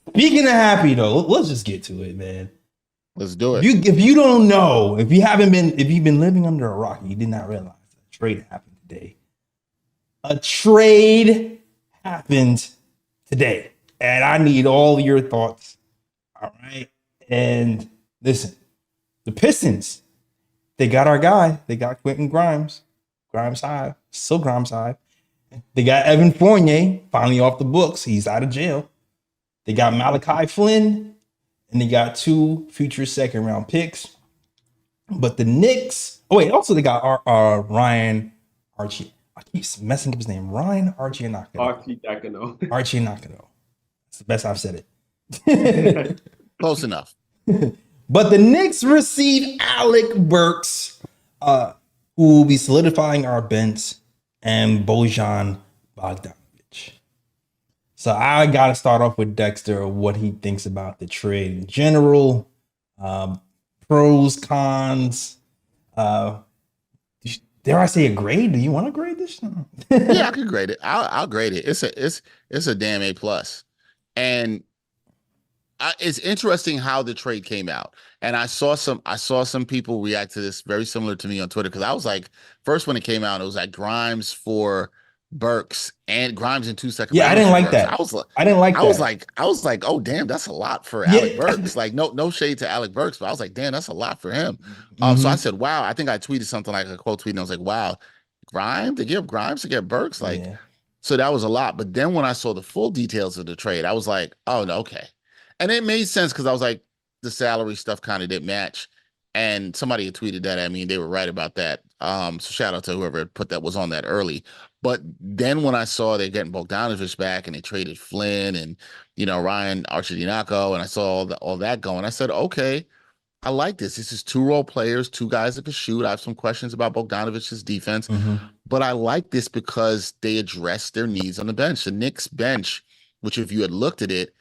Speaking of happy though, let's just get to it, man. Let's do If it. you don't know, if you've been living under a rock, and you did not realize that a trade happened today. A trade happened today, and I need all your thoughts. All right, and listen, the Pistons, they got our guy. They got Quentin Grimes. Grimes High, still Grimes High. They got Evan Fournier finally off the books. He's out of jail. They got Malachi Flynn, and they got 2 future second round picks. But the Knicks, oh wait, also they got Ryan Archie. I keep messing up his name. Ryan Archie Nakano. Archie Nakano. Archie Nakano. That's the best I've said it. Close enough. But the Knicks receive Alec Burks, who will be solidifying our bench, and Bojan Bogdanovic. So I got to start off with Dexter, what he thinks about the trade in general, pros, cons. Dare I say a grade? Do you want to grade this? Yeah, I could grade it. I'll grade it. It's a damn A+. And it's interesting how the trade came out. And I saw some people react to this very similar to me on Twitter, because I was like, first when it came out, it was like Grimes for Burks and Grimes in 2 seconds. Yeah, I didn't like Burks. that. I didn't like that. I was like, oh damn, that's a lot for Alec Burks. Like no shade to Alec Burks, but I was like, damn, that's a lot for him. So I said, wow. I think I tweeted something like a quote tweet, and I was like, wow, Grimes, they give Grimes to get Burks, like, Yeah. so that was a lot. But then when I saw the full details of the trade, I was like, oh no, okay. And it made sense, because I was like, the salary stuff kind of didn't match. And somebody had tweeted that. I mean, they were right about that. So shout out to whoever put that was on that early. But then when I saw they're getting Bogdanovic back, and they traded Flynn and, Ryan Arcidiacono, and I saw all that going, I said, okay, I like this. This is 2 role players, 2 guys that can shoot. I have some questions about Bogdanovic's defense, but I like this because they address their needs on the bench. The Knicks bench, which if you had looked at it,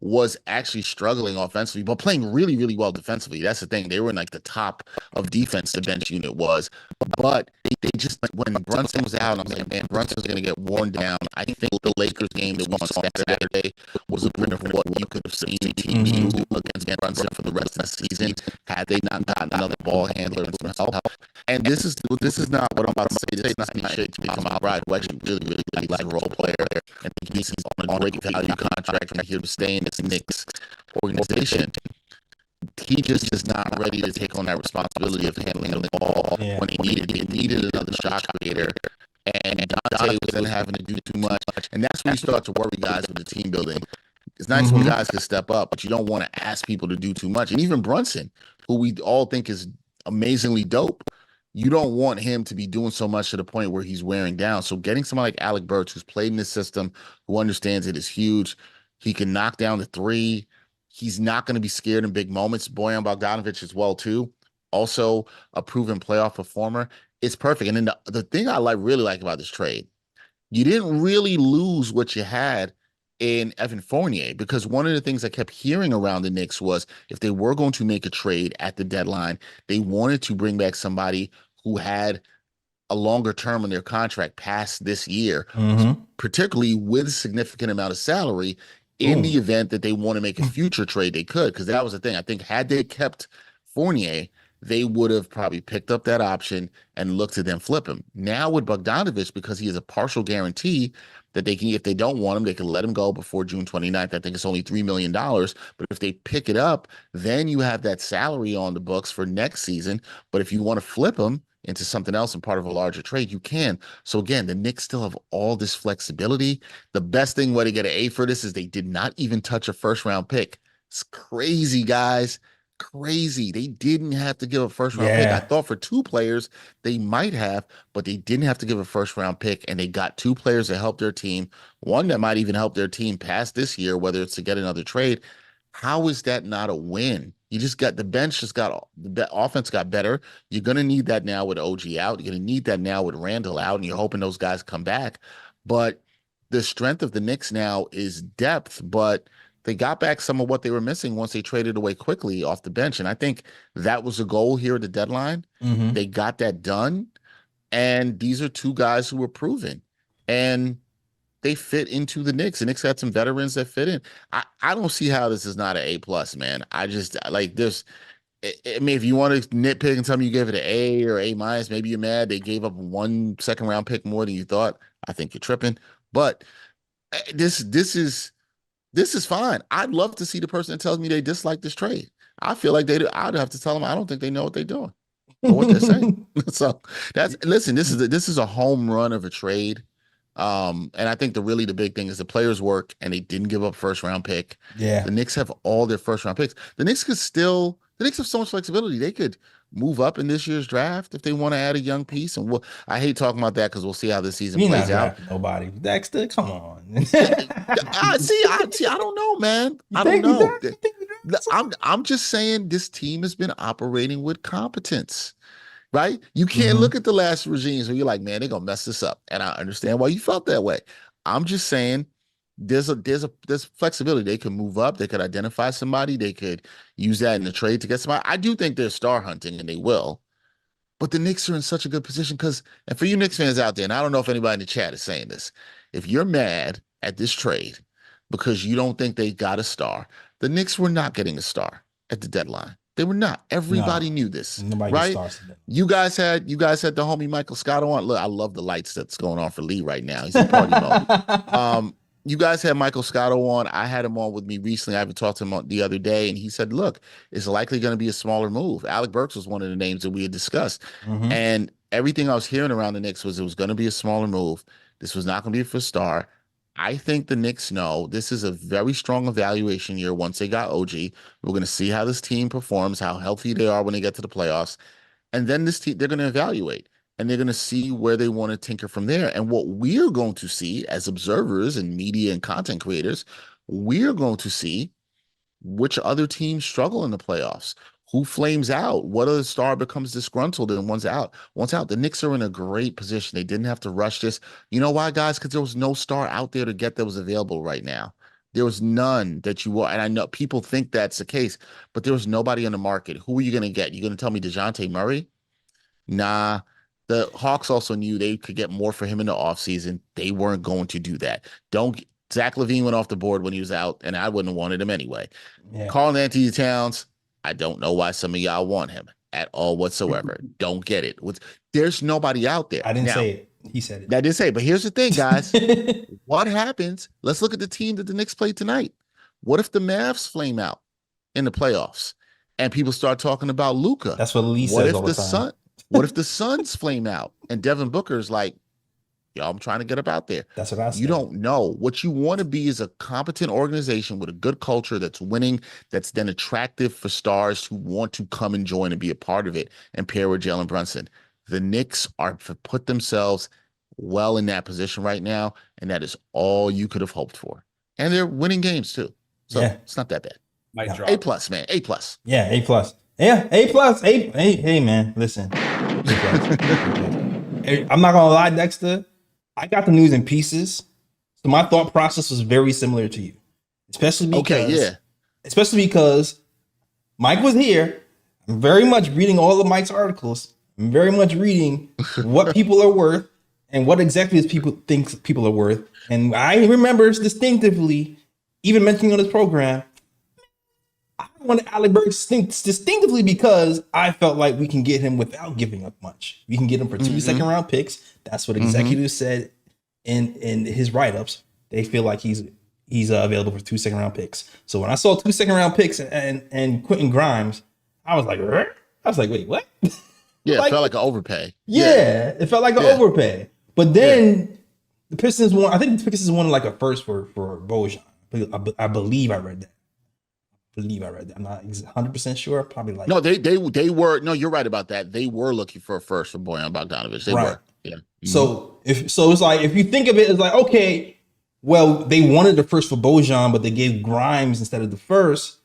was actually struggling offensively, but playing really, really well defensively. That's the thing. They were in like the top of defense, the bench unit was. But they just, like, when Brunson was out, I was like, man, Brunson's going to get worn down. I think the Lakers game that we saw on Saturday was a print of what you could have seen a team do against Brunson for the rest of the season had they not gotten another ball handler and some help. And this is not what I'm about to say. This is not any shade to Tom Albright, who actually really, really likes a role player, and he's on a great value contract, and here to stay in this Knicks organization. He just is not ready to take on that responsibility of handling the ball when he needed another shot creator. And Dante was then having to do too much. And that's when you start to worry guys with the team building. It's nice when guys can step up, but you don't want to ask people to do too much. And even Brunson, who we all think is amazingly dope, you don't want him to be doing so much to the point where he's wearing down. So getting somebody like Alec Burks, who's played in this system, who understands it, is huge. He can knock down the 3. He's not going to be scared in big moments. Bojan Bogdanovic as well, too. Also a proven playoff performer. It's perfect. And then the thing I really like about this trade, you didn't really lose what you had in Evan Fournier, because one of the things I kept hearing around the Knicks was if they were going to make a trade at the deadline, they wanted to bring back somebody who had a longer term in their contract past this year, particularly with a significant amount of salary. In the event that they want to make a future trade, they could, because that was the thing. I think had they kept Fournier, they would have probably picked up that option and looked to then flip him. Now with Bogdanovic, because he has a partial guarantee that they can, if they don't want him, they can let him go before June 29th. I think it's only $3 million. But if they pick it up, then you have that salary on the books for next season. But if you want to flip him into something else and part of a larger trade, you can. So again, the Knicks still have all this flexibility. The best thing way to get an A for this is they did not even touch a first-round pick. It's crazy, guys. Crazy. They didn't have to give a first-round pick. I thought for 2 players they might have, but they didn't have to give a first-round pick, and they got 2 players that helped their team, one that might even help their team past this year, whether it's to get another trade. How is that not a win? You just got the bench, the offense got better. You're going to need that now with OG out. You're going to need that now with Randall out, and you're hoping those guys come back. But the strength of the Knicks now is depth, but they got back some of what they were missing once they traded away quickly off the bench. And I think that was the goal here at the deadline. They got that done. And these are 2 guys who were proven. And they fit into the Knicks. The Knicks had some veterans that fit in. I don't see how this is not an A+, man. I just like this. I mean, if you want to nitpick and tell me you gave it an A or A-, maybe you're mad they gave up 1 second-round pick more than you thought. I think you're tripping. But this is fine. I'd love to see the person that tells me they dislike this trade. I feel like I'd have to tell them I don't think they know what they're doing or what they're saying. So listen, this is a home run of a trade. And I think the big thing is the players work and they didn't give up first-round pick. Yeah. The Knicks have all their first-round picks. The Knicks have so much flexibility. They could move up in this year's draft if they want to add a young piece. And I hate talking about that because we'll see how the season plays out. Nobody, Dexter, come on. I don't know, man. I don't know. I'm just saying this team has been operating with competence, right? You can't look at the last regimes where you're like, man, they're gonna mess this up. And I understand why you felt that way. I'm just saying there's flexibility. They could move up, they could identify somebody, they could use that in the trade to get somebody. I do think they're star hunting, and they will. But the Knicks are in such a good position and for you Knicks fans out there, and I don't know if anybody in the chat is saying this, if you're mad at this trade because you don't think they got a star, the Knicks were not getting a star at the deadline. They were not. Everybody knew this, right? You guys had the homie Michael Scott on. Look, I love the lights that's going on for Lee right now. He's in party mode. You guys had Michael Scotto on. I had him on with me recently. I haven't talked to him the other day, and he said, look, it's likely going to be a smaller move. Alec Burks was one of the names that we had discussed. And everything I was hearing around the Knicks was it was going to be a smaller move. This was not going to be for a star. I think the Knicks know this is a very strong evaluation year once they got OG. We're going to see how this team performs, how healthy they are when they get to the playoffs. And then this team, they're going to evaluate. And they're going to see where they want to tinker from there. And what we're going to see as observers and media and content creators, we're going to see which other teams struggle in the playoffs, who flames out, what other star becomes disgruntled and one's out. The Knicks are in a great position. They didn't have to rush this. You know why, guys? Because there was no star out there to get that was available right now. There was none that you want. And I know people think that's the case, but there was nobody on the market. Who are you going to get? You going to tell me DeJounte Murray? Nah. The Hawks also knew they could get more for him in the offseason. They weren't going to do that. Zach LaVine went off the board when he was out, and I wouldn't have wanted him anyway. Yeah. Karl-Anthony Towns, I don't know why some of y'all want him at all whatsoever. Don't get it. There's nobody out there. I didn't say it. He said it. I didn't say it. But here's the thing, guys. What happens? Let's look at the team that the Knicks played tonight. What if the Mavs flame out in the playoffs and people start talking about Luka? That's what Lee says all the time. What if the Suns flame out and Devin Booker's like, yo, I'm trying to get up out there? That's what I said. You don't know. What you want to be is a competent organization with a good culture that's winning, that's then attractive for stars who want to come and join and be a part of it and pair with Jalen Brunson. The Knicks are put themselves well in that position right now, and that is all you could have hoped for. And they're winning games too. So It's not that bad. A+, man. A+. Yeah, A+. Yeah, A+. Hey, man, listen. I'm not gonna lie, Dexter. I got the news in pieces, so my thought process was very similar to you, especially because Mike was here. I'm very much reading all of Mike's articles. I'm very much reading what people are worth and what executives people think people are worth. And I remember distinctively, even mentioning on this program, I wanted Alec Burks distinctively because I felt like we can get him without giving up much. We can get him for 2 second-round picks. That's what executives said in his write-ups. They feel like he's available for 2 second-round picks. So when I saw 2 second-round picks and Quentin Grimes, I was like, wait, what? Yeah, it felt like an overpay. Yeah, it felt like an overpay. But then the Pistons won. I think the Pistons won like a first for Bojan. I believe I read that. I'm not 100% sure. Probably like they were. No, you're right about that. They were looking for a first for Bojan Bogdanovic. They were. Yeah. So it's like if you think of it, it's like, okay, well, they wanted the first for Bojan, but they gave Grimes instead of the first.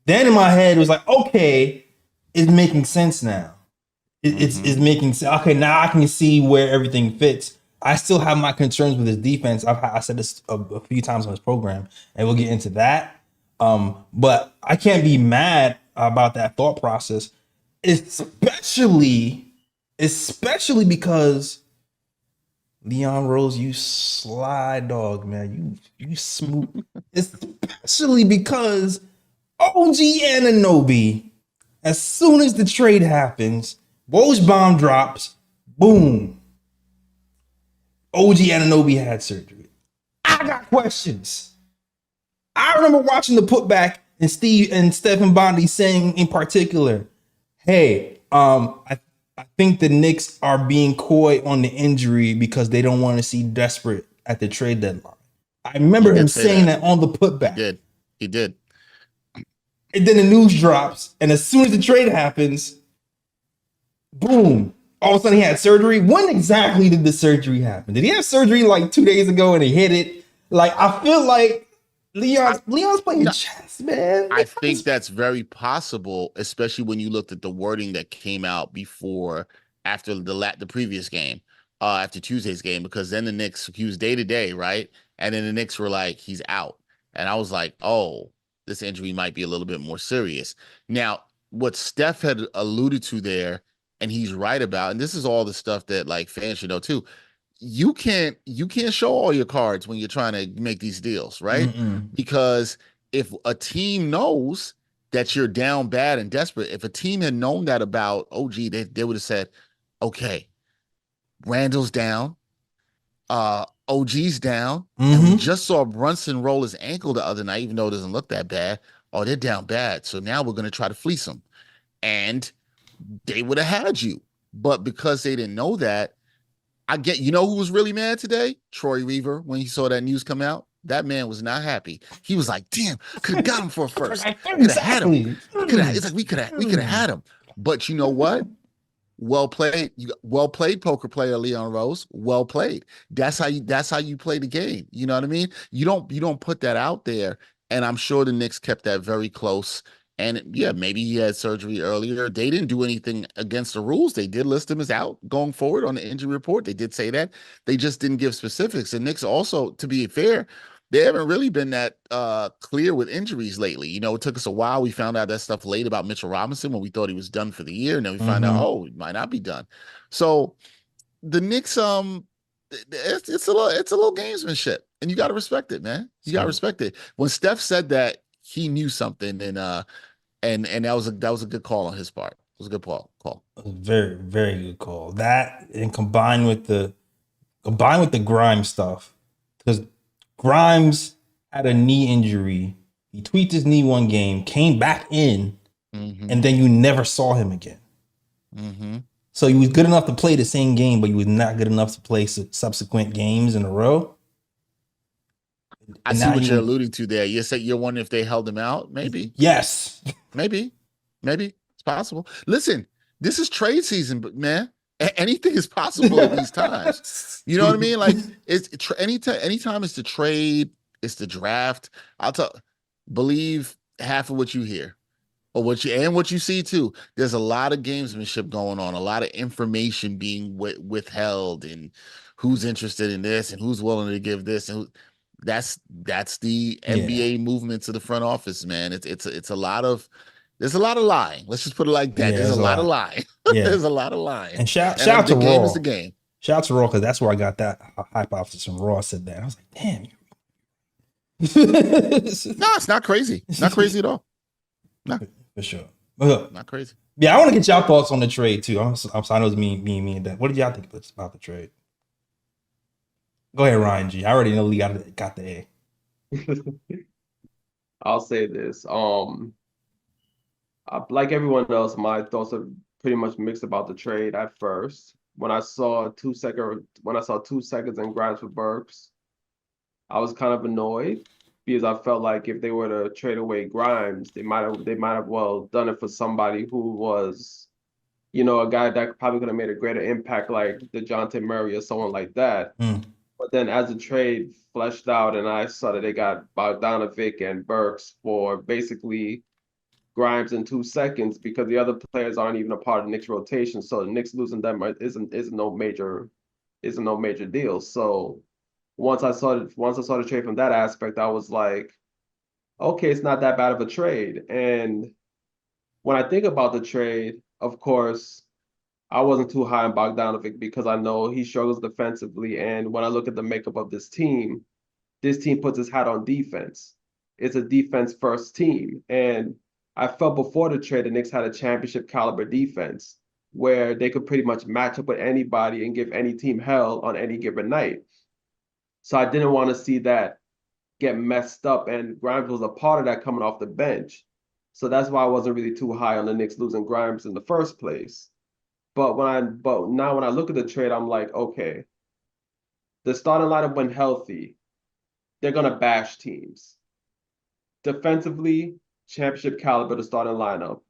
Then in my head it was like, okay, it's making sense now. It's making sense. Okay, now I can see where everything fits. I still have my concerns with his defense. I said this a few times on this program, and we'll get into that. But I can't be mad about that thought process, especially because Leon Rose, you sly dog, man. You smooth. Especially because OG Anunoby, as soon as the trade happens, Woj bomb drops, boom. OG Anunoby had surgery. I got questions. I remember watching the putback and Stephen Bondi saying in particular, hey, I think the Knicks are being coy on the injury because they don't want to see desperate at the trade deadline. I He remember him did say saying that. that on the He putback. did. He did. And then the news drops, and as soon as the trade happens, boom. All of a sudden he had surgery. When exactly did the surgery happen? Did he have surgery like 2 days ago and he hit it? Like, I feel like Leon's playing No, chess, man. I think that's very possible, especially when you looked at the wording that came out before after the previous game, after Tuesday's game, because then the Knicks, he was day to day, right? And then the Knicks were like, he's out. And I was like, oh, this injury might be a little bit more serious. Now, what Steph had alluded to there, and he's right about, and this is all the stuff that like fans should know too. You can't show all your cards when you're trying to make these deals, right? Mm-mm. Because if a team knows that you're down bad and desperate, if a team had known that about OG, they would have said, okay, Randall's down, OG's down, and we Mm-hmm. just saw Brunson roll his ankle the other night, even though it doesn't look that bad. Oh, they're down bad. So now we're going to try to fleece them. And they would have had you. But because they didn't know that, you know who was really mad today? Troy Reaver, when he saw that news come out. That man was not happy. He was like, damn, could have got him for a first. Could have had him. Exactly. Could have, it's like we could have had him. But you know what? Well played. Well played, poker player Leon Rose. Well played. That's how you play the game. You know what I mean? You don't put that out there. And I'm sure the Knicks kept that very close. And yeah, maybe he had surgery earlier. They didn't do anything against the rules. They did list him as out going forward on the injury report. They did say that. They just didn't give specifics. And Knicks also, to be fair, they haven't really been that clear with injuries lately. You know, it took us a while. We found out that stuff late about Mitchell Robinson when we thought he was done for the year, and then we find out, Mm-hmm. oh, he might not be done. So the Knicks, it's a little gamesmanship, and you got to respect it, man. You got to So respect it. When Steph said that, he knew something, and that was a good call on his part. It was a good call. a very, very good call. That and combined with the Grimes stuff, because Grimes had a knee injury. He tweaked his knee one game, came back in, Mm-hmm. and then you never saw him again. Mm-hmm. So he was good enough to play the same game, but he was not good enough to play subsequent games in a row. I And see now what you're he, alluding to there. You're wondering if they held him out. Maybe. yes, Maybe, maybe it's possible. Listen, this is trade season, but man, anything is possible at these times. You know what I mean? Like it's anytime it's the trade, it's the draft. I'll tell, believe half of what you hear or what you see too. There's a lot of gamesmanship going on, a lot of information being withheld, and who's interested in this and who's willing to give this, and that's the yeah, NBA movement to the front office, man. It's a lot of there's a lot of lying. Let's just put it like that. yeah, There's a there's a lot of lot. lying. Yeah, There's a lot of lying, and shout and out the to game is Raw. the game. Shout out to Raw because that's where I got that hypothesis from. Raw said that. I was like, damn. No, it's not crazy. Not crazy at all. No, For sure. not crazy. Yeah, I want to get y'all thoughts on the trade too. I know it's me and that. What did y'all think about the trade? Go ahead, Ryan G. I already know Lee got the A. I'll say this. Like everyone else, my thoughts are pretty much mixed about the trade at first. When I saw 2 seconds in Grimes for Burks, I was kind of annoyed because I felt like if they were to trade away Grimes, they might have well done it for somebody who was, a guy that probably could have made a greater impact, like DeJounte Murray or someone like that. Mm. But then as the trade fleshed out and I saw that they got Bogdanovic and Burks for basically Grimes in 2 seconds because the other players aren't even a part of the Knicks rotation. So the Knicks losing them isn't no major deal. So once I saw the trade from that aspect, I was like, okay, it's not that bad of a trade. And when I think about the trade, of course, I wasn't too high on Bogdanovic because I know he struggles defensively. And when I look at the makeup of this team puts his hat on defense. It's a defense first team. And I felt before the trade, the Knicks had a championship caliber defense where they could pretty much match up with anybody and give any team hell on any given night. So I didn't want to see that get messed up. And Grimes was a part of that coming off the bench. So that's why I wasn't really too high on the Knicks losing Grimes in the first place. But now when I look at the trade, I'm like, okay, the starting lineup when healthy, they're gonna bash teams. Defensively, championship caliber to starting lineup.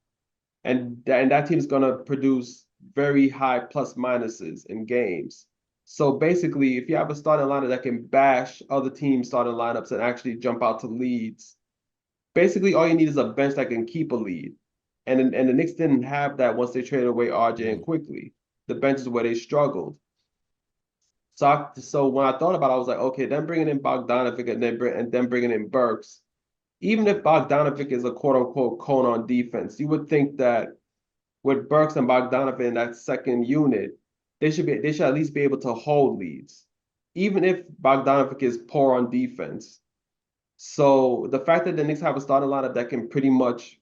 And that team's gonna produce very high plus minuses in games. So basically, if you have a starting lineup that can bash other teams' starting lineups and actually jump out to leads, basically all you need is a bench that can keep a lead. And the Knicks didn't have that once they traded away RJ and quickly. The bench is where they struggled. So when I thought about it, I was like, okay, then bringing in Bogdanovic and then bringing in Burks. Even if Bogdanovic is a quote unquote cone on defense, you would think that with Burks and Bogdanovic in that second unit, they should at least be able to hold leads, even if Bogdanovic is poor on defense. So the fact that the Knicks have a starting lineup that can pretty much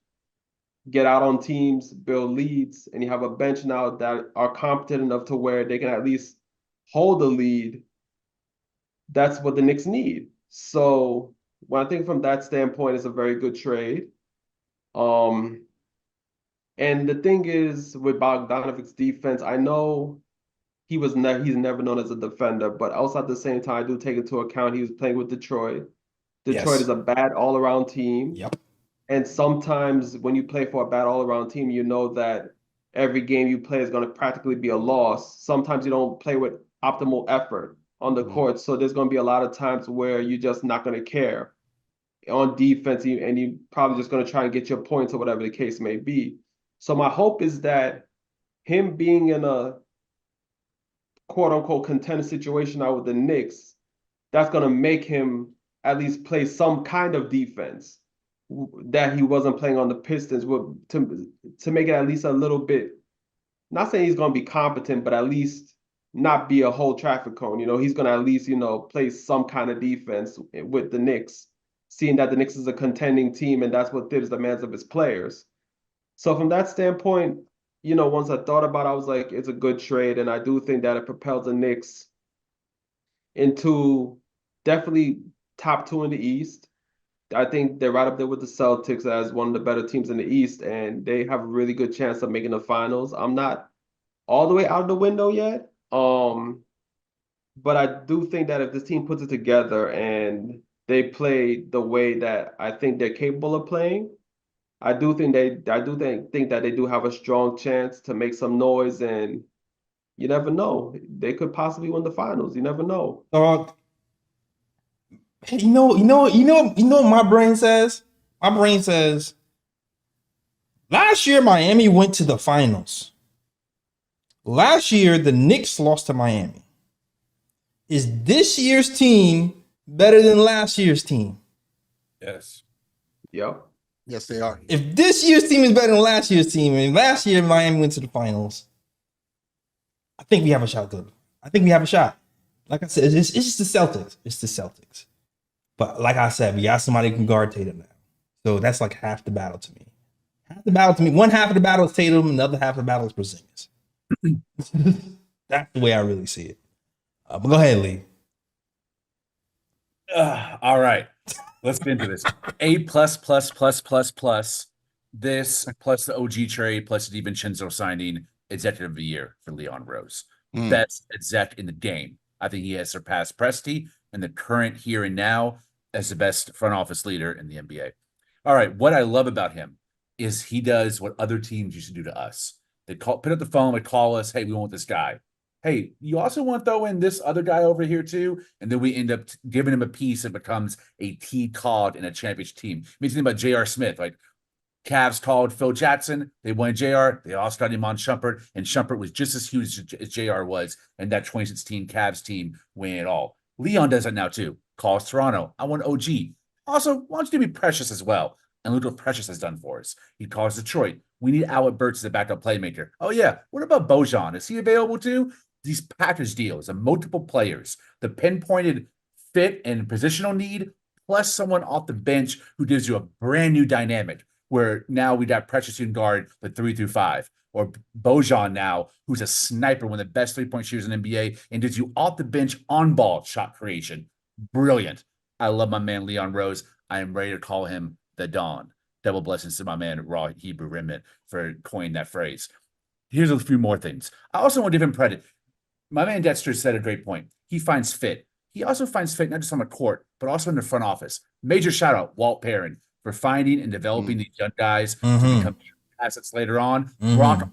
get out on teams, build leads, and you have a bench now that are competent enough to where they can at least hold the lead, that's what the Knicks need. So when I think from that standpoint, it's a very good trade. And the thing is with Bogdanovic's defense, I know he's never known as a defender, but also at the same time, I do take into account he was playing with Detroit. Detroit is a bad all-around team. Yep. And sometimes when you play for a bad all-around team, you know that every game you play is going to practically be a loss. Sometimes you don't play with optimal effort on the court. So there's going to be a lot of times where you're just not going to care on defense, and you probably just going to try and get your points or whatever the case may be. So my hope is that him being in a quote-unquote contender situation now with the Knicks, that's going to make him at least play some kind of defense that he wasn't playing on the Pistons to make it at least a little bit, not saying he's going to be competent, but at least not be a whole traffic cone. He's going to at least, play some kind of defense with the Knicks, seeing that the Knicks is a contending team and that's what Thibs demands of his players. So from that standpoint, once I thought about it, I was like, it's a good trade. And I do think that it propels the Knicks into definitely top 2 in the East. I think they're right up there with the Celtics as one of the better teams in the East, and they have a really good chance of making the finals. I'm not all the way out of the window yet, but I do think that if this team puts it together and they play the way that I think they're capable of playing, I do think that they do have a strong chance to make some noise, and you never know. They could possibly win the finals. You never know. You know what my brain says? My brain says last year Miami went to the finals. Last year the Knicks lost to Miami. Is this year's team better than last year's team? Yes. Yep. Yes, they are. If this year's team is better than last year's team, and last year Miami went to the finals, I think we have a shot. Like I said, it's just the Celtics. It's the Celtics. But like I said, we got somebody who can guard Tatum now. So that's like half the battle to me. One half of the battle is Tatum, and the other half of the battle is Porzingis. That's the way I really see it. But go ahead, Lee. All right. Let's get into this. A plus. This plus the OG trade plus the DiVincenzo signing, executive of the year for Leon Rose. Best exec in the game. I think he has surpassed Presti in the current here and now as the best front office leader in the NBA. All right. What I love about him is he does what other teams used to do to us. They pick up the phone, they call us, hey, we want this guy. Hey, you also want to throw in this other guy over here too? And then we end up giving him a piece that becomes a key cog in a championship team. I mean, think about J.R. Smith. Like, Cavs called Phil Jackson. They wanted J.R. They also got him on Shumpert, and Shumpert was just as huge as J.R. was, and that 2016 Cavs team winning it all. Leon does that now too. Calls Toronto. I want OG. Also, why don't you do me Precious as well? And look what Precious has done for us. He calls Detroit. We need Alec Burks as a backup playmaker. Oh, yeah. What about Bojan? Is he available too? These package deals of multiple players, the pinpointed fit and positional need, plus someone off the bench who gives you a brand new dynamic where now we got Precious in guard the 3-5, or Bojan now, who's a sniper, one of the best three-point shooters in the NBA, and gives you off the bench on-ball shot creation. Brilliant. I love my man Leon Rose. I am ready to call him the Don. Double blessings to my man Raw Hebrew Remnant for coining that phrase. Here's a few more things. I also want to give him credit. My man Dexter said a great point. He finds fit. He also finds fit not just on the court, but also in the front office. Major shout out, Walt Perrin, for finding and developing these young guys to become assets later on. Brock,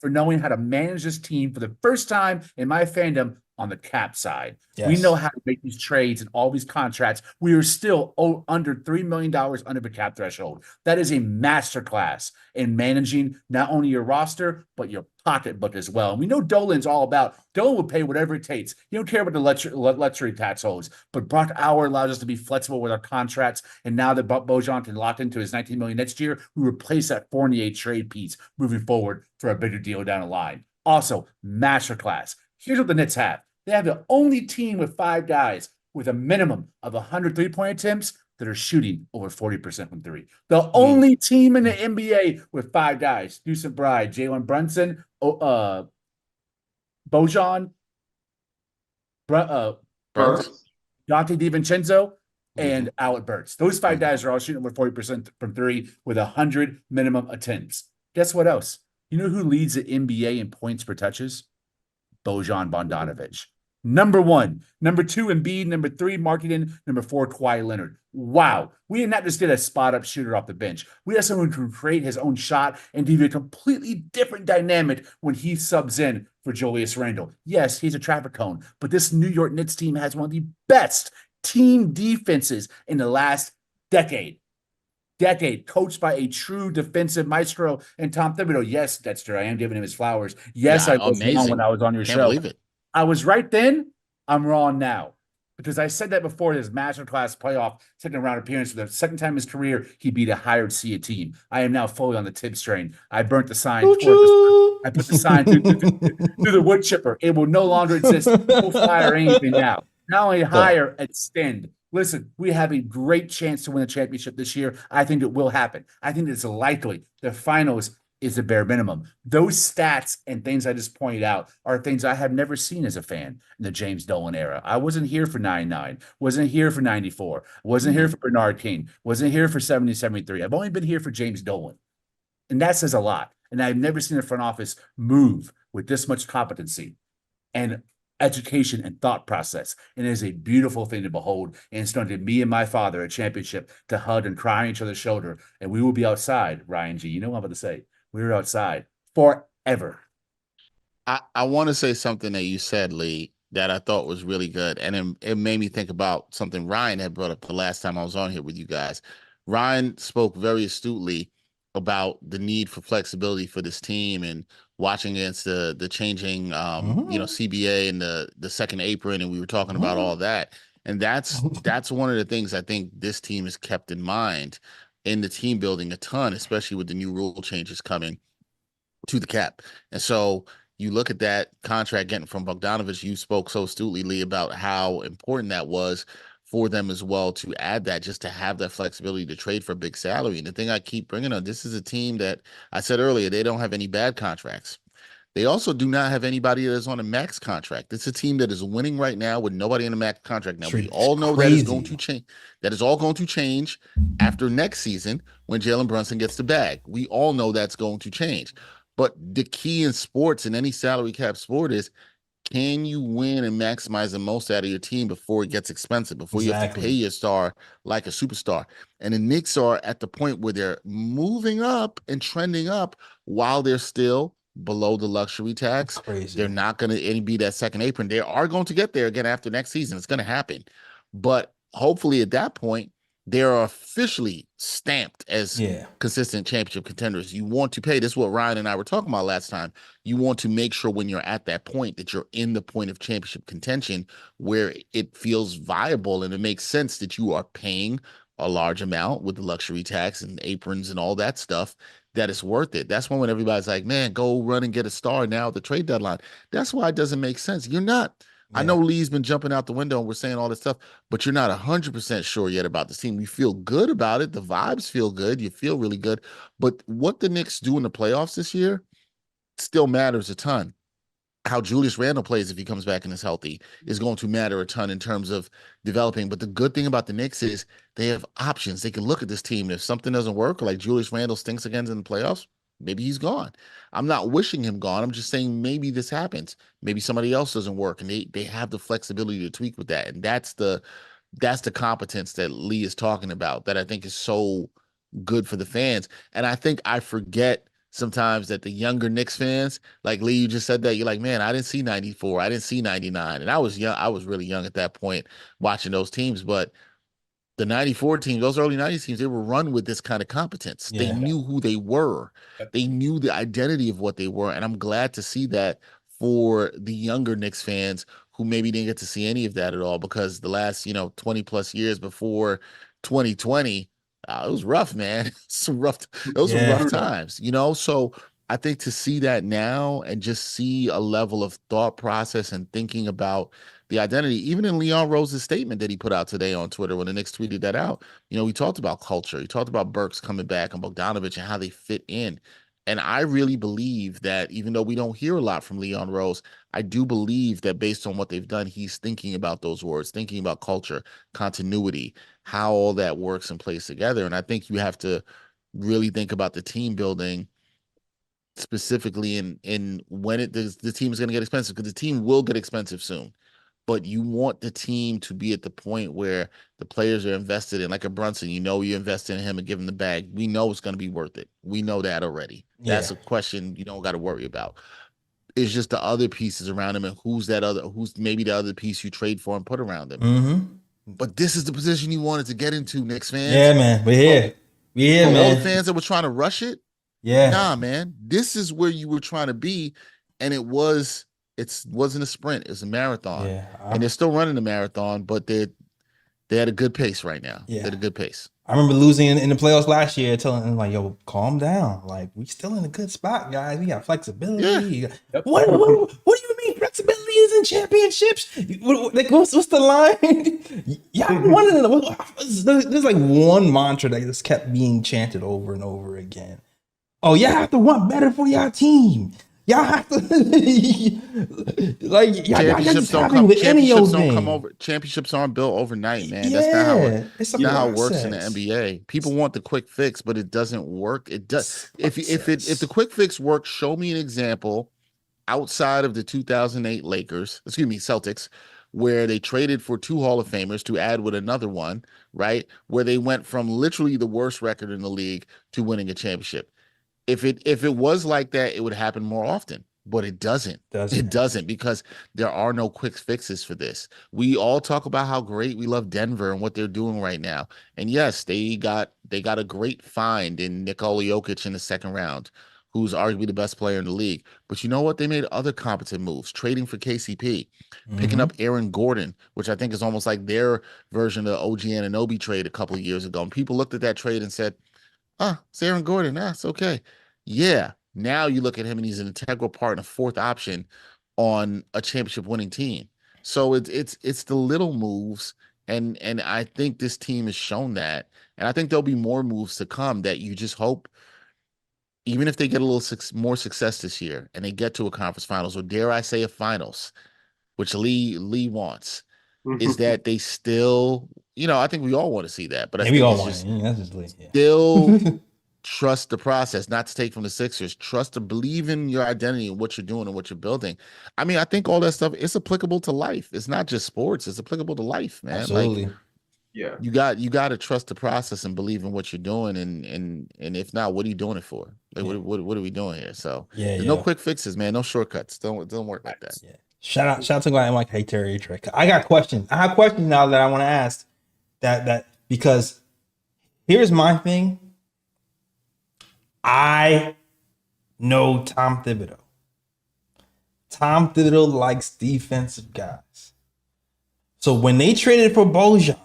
for knowing how to manage this team for the first time in my fandom on the cap side. Yes. We know how to make these trades and all these contracts. We are still under $3 million under the cap threshold. That is a masterclass in managing not only your roster, but your pocketbook as well. And we know Dolan's all about, Dolan will pay whatever it takes. He don't care about the luxury tax holes, but Brock Auer allows us to be flexible with our contracts. And now that Bojan can lock into his $19 million next year, we replace that Fournier trade piece moving forward for a bigger deal down the line. Also, masterclass. Here's what the Knicks have. They have the only team with 5 guys with a minimum of 100 three-point attempts that are shooting over 40% from three. The only team in the NBA with 5 guys: Deuce Bride, Jalen Brunson, Bojan, Burks. Dante DiVincenzo, and Alec Burks. Those 5 guys are all shooting over 40% from three with 100 minimum attempts. Guess what else? You know who leads the NBA in points per touches? Bojan Bogdanovic. Number 1. Number 2, Embiid. Number 3, Marketing. Number 4, Kawhi Leonard. Wow. We did not just get a spot-up shooter off the bench. We have someone who can create his own shot and give you a completely different dynamic when he subs in for Julius Randle. Yes, he's a traffic cone, but this New York Knicks team has one of the best team defenses in the last decade, coached by a true defensive maestro and Tom Thibodeau. Yes, Dexter, I am giving him his flowers. Yes, I was wrong when I was on your show. Believe it. I was right then. I'm wrong now, because I said that before his masterclass playoff second round appearance. For the second time in his career, he beat a hired CA team. I am now fully on the Tibbs train. I burnt the sign. I put the sign through the wood chipper. It will no longer exist. No fire anything now. Not only hire, extend. Listen, we have a great chance to win a championship this year. I think it will happen. I think it's likely. The finals is the bare minimum. Those stats and things I just pointed out are things I have never seen as a fan in the James Dolan era. I wasn't here for 99, wasn't here for 94, wasn't here for Bernard King, wasn't here for 70-73. I've only been here for James Dolan. And that says a lot. And I've never seen a front office move with this much competency and education and thought process. And it is a beautiful thing to behold. And it's going to give me and my father a championship to hug and cry on each other's shoulder. And we will be outside, Ryan G. You know what I'm about to say. We're outside forever. I want to say something that you said, Lee, that I thought was really good. And it made me think about something Ryan had brought up the last time I was on here with you guys. Ryan spoke very astutely about the need for flexibility for this team and watching against the changing CBA and the second apron, and we were talking about all that. And that's one of the things I think this team has kept in mind in the team building a ton, especially with the new rule changes coming to the cap. And so you look at that contract getting from Bogdanovic. You spoke so astutely, Lee, about how important that was for them as well, to add that, just to have that flexibility to trade for a big salary. And the thing I keep bringing up, this is a team that I said earlier, they don't have any bad contracts. They also do not have anybody that is on a max contract. It's a team that is winning right now with nobody in a max contract. Now, we all know that is going to change. That is all going to change after next season when Jalen Brunson gets the bag. We all know that's going to change. But the key in sports, in any salary cap sport, is, can you win and maximize the most out of your team before it gets expensive, before you have to pay your star like a superstar? And the Knicks are at the point where they're moving up and trending up while they're still below the luxury tax. They're not going to be that second apron. They are going to get there again after next season. It's going to happen. But hopefully at that point, they are officially stamped as consistent championship contenders. You want to pay. This is what Ryan and I were talking about last time. You want to make sure when you're at that point that you're in the point of championship contention where it feels viable and it makes sense that you are paying a large amount with the luxury tax and aprons and all that stuff, that it's worth it. That's when everybody's like, man, go run and get a star now at the trade deadline. That's why it doesn't make sense. You're not. I Yeah. know Lee's been jumping out the window and we're saying all this stuff, but you're not 100% sure yet about this team. You feel good about it. The vibes feel good. You feel really good. But what the Knicks do in the playoffs this year still matters a ton. How Julius Randle plays if he comes back and is healthy is going to matter a ton in terms of developing. But the good thing about the Knicks is they have options. They can look at this team. And if something doesn't work, or like Julius Randle stinks again in the playoffs, maybe he's gone. I'm not wishing him gone. I'm just saying maybe this happens. Maybe somebody else doesn't work, and they have the flexibility to tweak with that. And that's the competence that Lee is talking about that I think is so good for the fans. And I think I forget sometimes that the younger Knicks fans, like Lee, you just said that, you're like, man, I didn't see 94. I didn't see 99. And I was young. I was really young at that point watching those teams. But the 94 teams, those early 90s teams, they were run with this kind of competence. They Yeah. knew who they were. They knew the identity of what they were. And I'm glad to see that for the younger Knicks fans who maybe didn't get to see any of that at all, because the last, 20 plus years before 2020, it was rough, man. Those were Yeah. rough times, So I think to see that now and just see a level of thought process and thinking about the identity, even in Leon Rose's statement that he put out today on Twitter when the Knicks tweeted that out, he talked about culture. He talked about Burks coming back and Bogdanovic and how they fit in. And I really believe that even though we don't hear a lot from Leon Rose, I do believe that based on what they've done, he's thinking about those words, thinking about culture, continuity, how all that works and plays together. And I think you have to really think about the team building specifically in when the team is going to get expensive, because the team will get expensive soon. But you want the team to be at the point where the players are invested in, like a Brunson. You invest in him and give him the bag. We know it's going to be worth it. We know that already. That's a question you don't got to worry about. It's just the other pieces around him and who's maybe the other piece you trade for and put around him. Mm-hmm. But this is the position you wanted to get into, Knicks fans. Yeah, man. We're here. For man. all the fans that were trying to rush it, Yeah. nah, man. This is where you were trying to be, and it wasn't a sprint. It was a marathon. Yeah. And they're still running the marathon, but they had a good pace right now. Yeah. They had a good pace. I remember losing in the playoffs last year, telling them like, "Yo, calm down. Like, we still in a good spot, guys. We got flexibility." Yeah. Yep. What do you mean flexibility is in championships? What's the line? Yeah, there's like one mantra that just kept being chanted over and over again. Oh, y'all have to want better for y'all team. Y'all have to like y'all just happy with any old thing. Championships aren't built overnight, man. Yeah, That's not how it works in the NBA. People want the quick fix, but it doesn't work. It does. If the quick fix works, show me an example outside of the 2008 Celtics, where they traded for 2 Hall of Famers to add with another one, right? Where they went from literally the worst record in the league to winning a championship. If it was like that, it would happen more often, but it doesn't. It doesn't, because there are no quick fixes for this. We all talk about how great we love Denver and what they're doing right now. And yes, they got a great find in Nikola Jokic in the second round, who's arguably the best player in the league. But you know what? They made other competent moves, trading for KCP, picking up Aaron Gordon, which I think is almost like their version of the OG Anunoby trade a couple of years ago. And people looked at that trade and said, it's Aaron Gordon. It's okay. Yeah. Now you look at him and he's an integral part and a fourth option on a championship winning team. So it's the little moves. And I think this team has shown that. And I think there'll be more moves to come that you just hope, even if they get a little more success this year and they get to a conference finals, or dare I say a finals, which Lee wants, is that they still, I think we all want to see that, but I think we all it's want just it. That's just Lee. Yeah. Still trust the process, not to take from the Sixers. Trust to believe in your identity and what you're doing and what you're building. I mean, I think all that stuff is applicable to life. It's not just sports. It's applicable to life, man. Absolutely. Like, Yeah. you got to trust the process and believe in what you're doing. And if not, what are you doing it for? Like, what are we doing here? So there's no quick fixes, man. No shortcuts. Don't work like that. Yeah. Shout out to guy like, hey, Terry Trick. I got questions. I have questions now that I want to ask that because here's my thing. I know Tom Thibodeau. Tom Thibodeau likes defensive guys. So when they traded for Bojan,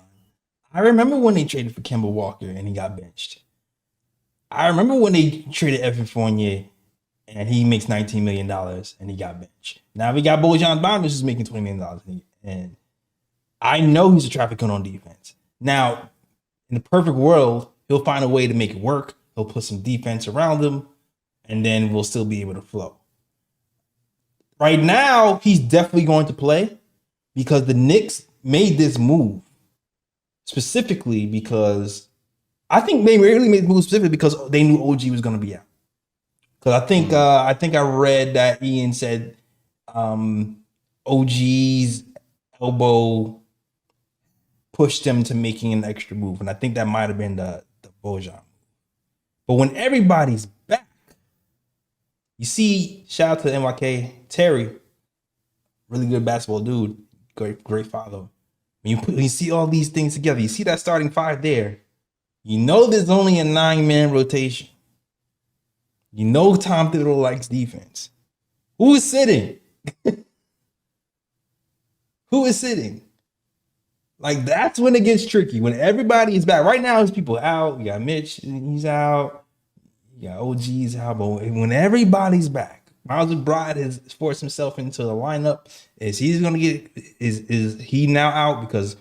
I remember when they traded for Kemba Walker and he got benched. I remember when they traded Evan Fournier and he makes $19 million and he got benched. Now we got Bojan Bogdanovic who's making $20 million. And I know he's a traffic cone on defense. Now, in the perfect world, he'll find a way to make it work. He'll put some defense around him, and then we'll still be able to flow. Right now, he's definitely going to play because the Knicks made this move specifically because I think they really made the move specifically because they knew OG was going to be out. Because I think I read that Ian said OG's elbow pushed them to making an extra move, and I think that might have been the Bojan. But when everybody's back, you see, shout out to NYK Terry, really good basketball dude, great father. When you see all these things together, you see that starting five there. You know there's only a 9-man rotation. You know Tom Thibodeau likes defense. Who is sitting? Who is sitting? Like, that's when it gets tricky. When everybody is back. Right now, there's people out. You got Mitch, he's out. You got OG's out. But when everybody's back, Miles McBride has forced himself into the lineup. Is he now out because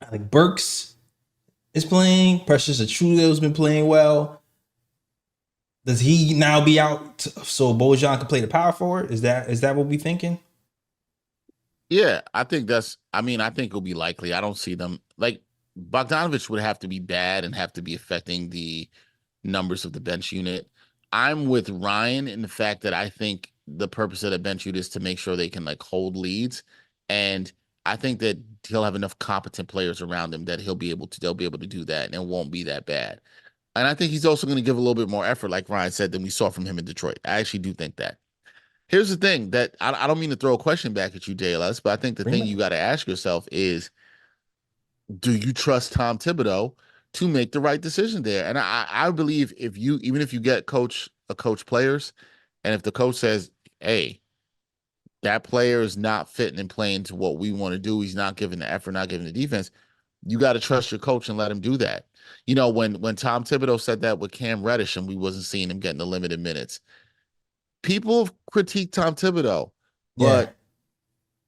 Alec Burks is playing? Precious Achudo's been playing well. Does he now be out so Bojan can play the power forward? Is that what we're thinking? Yeah, I think it'll be likely. I don't see them like Bogdanovic would have to be bad and have to be affecting the numbers of the bench unit. I'm with Ryan in the fact that I think the purpose of the bench unit is to make sure they can like hold leads. And I think that he'll have enough competent players around him that they'll be able to do that and it won't be that bad. And I think he's also going to give a little bit more effort, like Ryan said, than we saw from him in Detroit. I actually do think that. Here's the thing that I don't mean to throw a question back at you, JLS, but I think the thing you got to ask yourself is, do you trust Tom Thibodeau to make the right decision there? And I believe even if you get a coach players, and if the coach says, hey, that player is not fitting and playing to what we want to do, he's not giving the effort, not giving the defense, you got to trust your coach and let him do that. You know, when Tom Thibodeau said that with Cam Reddish and we wasn't seeing him getting the limited minutes, people critique Tom Thibodeau, but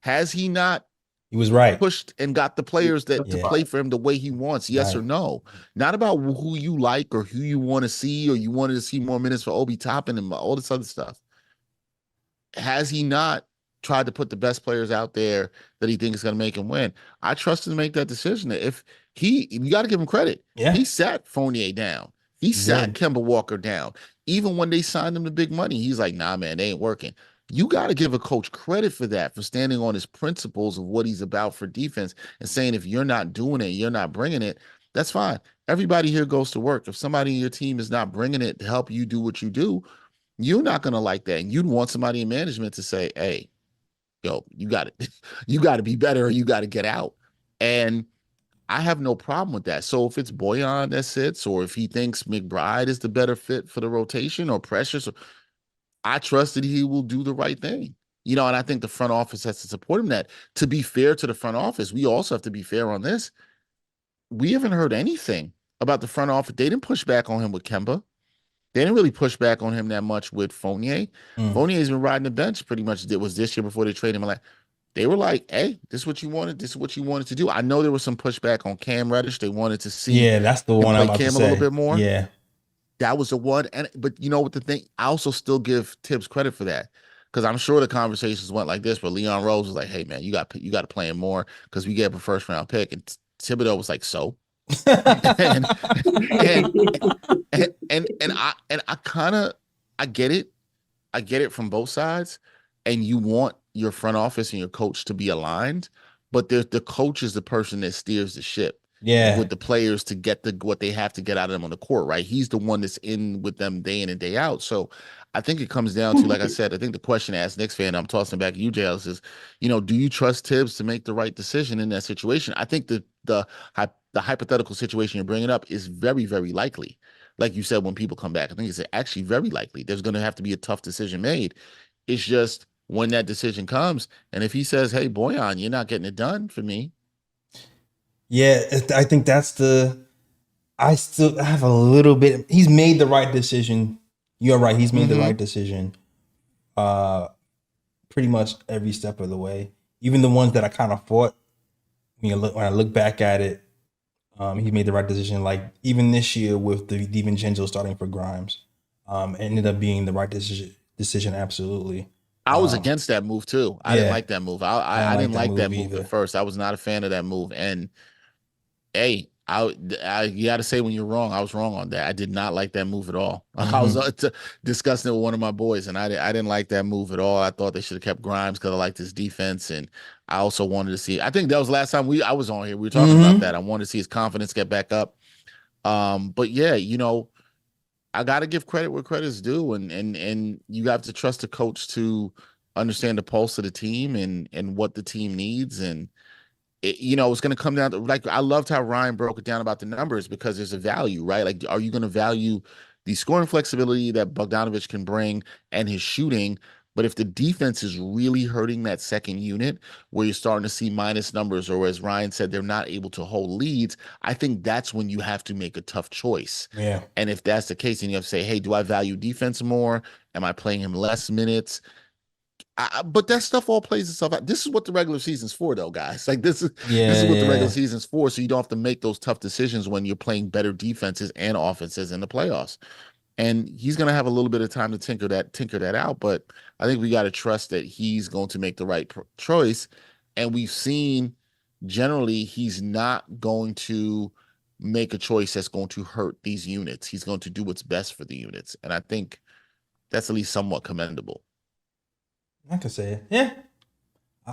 has he not? He was right. Pushed and got the players to play for him the way he wants, yes or no? Not about who you like or who you want to see or you wanted to see more minutes for Obi Toppin and all this other stuff. Has he not tried to put the best players out there that he thinks is going to make him win? I trust him to make that decision. You got to give him credit. Yeah. He sat Fournier down. He sat Kemba Walker down. Even when they signed him to big money, he's like, nah, man, they ain't working. You got to give a coach credit for that, for standing on his principles of what he's about for defense and saying, if you're not doing it, you're not bringing it, that's fine. Everybody here goes to work. If somebody in your team is not bringing it to help you do what you do, you're not going to like that. And you'd want somebody in management to say, hey, yo, you got it. You got to be better or you got to get out. And I have no problem with that. So if it's Bojan that sits, or if he thinks McBride is the better fit for the rotation, or Precious, I trust that he will do the right thing. You know, and I think the front office has to support him that. To be fair to the front office, we also have to be fair on this. We haven't heard anything about the front office. They didn't push back on him with Kemba. They didn't really push back on him that much with Fournier. Fournier's been riding the bench pretty much. It was this year before they traded him. Like, they were like, hey, this is what you wanted. This is what you wanted to do. I know there was some pushback on Cam Reddish. They wanted to see that's the one I'm about Cam to say. A little bit more. Yeah. That was the one. But you know what the thing, I also still give Tibbs credit for that. Because I'm sure the conversations went like this, where Leon Rose was like, hey man, you got to play him more because we gave a first round pick. And Thibodeau was like, so. and I kind of get it. I get it from both sides. And you want your front office and your coach to be aligned, but the coach is the person that steers the ship. With the players to get what they have to get out of them on the court, right? He's the one that's in with them day in and day out. So I think it comes down to, like I said, I think the question asked Knicks fan, I'm tossing back at you, JLS, is, you know, do you trust Tibbs to make the right decision in that situation? I think the hypothetical situation you're bringing up is very, very likely. Like you said, when people come back, I think it's actually very likely. There's going to have to be a tough decision made. It's just when that decision comes, and if he says, hey, Bojan, you're not getting it done for me, Yeah, I think that's I still have a little bit. He's made the right decision. You're right. He's made the right decision. Uh, pretty much every step of the way. Even the ones that I kind of fought. When I look back at it, he made the right decision. Like even this year with the DiVincenzo starting for Grimes, it ended up being the right decision. Decision, absolutely. I was against that move too. I didn't Yeah, like that move. I didn't I like didn't that like that move move at either. first. I was not a fan of that move. And hey, you got to say when you're wrong. I was wrong on that. I did not like that move at all. I was discussing it with one of my boys, and I didn't like that move at all. I thought they should have kept Grimes because I liked his defense, and I also wanted to see. I think that was the last time I was on here. We were talking about that. I wanted to see his confidence get back up. But yeah, I got to give credit where credit is due, and you have to trust the coach to understand the pulse of the team and what the team needs. And it's going to come down to, like, I loved how Ryan broke it down about the numbers because there's a value, right? Like, are you going to value the scoring flexibility that Bogdanovic can bring and his shooting? But if the defense is really hurting that second unit where you're starting to see minus numbers, or as Ryan said, they're not able to hold leads, I think that's when you have to make a tough choice. Yeah. And if that's the case, then you have to say, hey, do I value defense more? Am I playing him less minutes? But that stuff all plays itself out. This is what the regular season's for, though, guys. Like this is Yeah, what the regular yeah. season's for. So you don't have to make those tough decisions when you're playing better defenses and offenses in the playoffs. And he's going to have a little bit of time to tinker that out. But I think we got to trust that he's going to make the right choice. And we've seen generally he's not going to make a choice that's going to hurt these units. He's going to do what's best for the units. And I think that's at least somewhat commendable. I can say it. Yeah,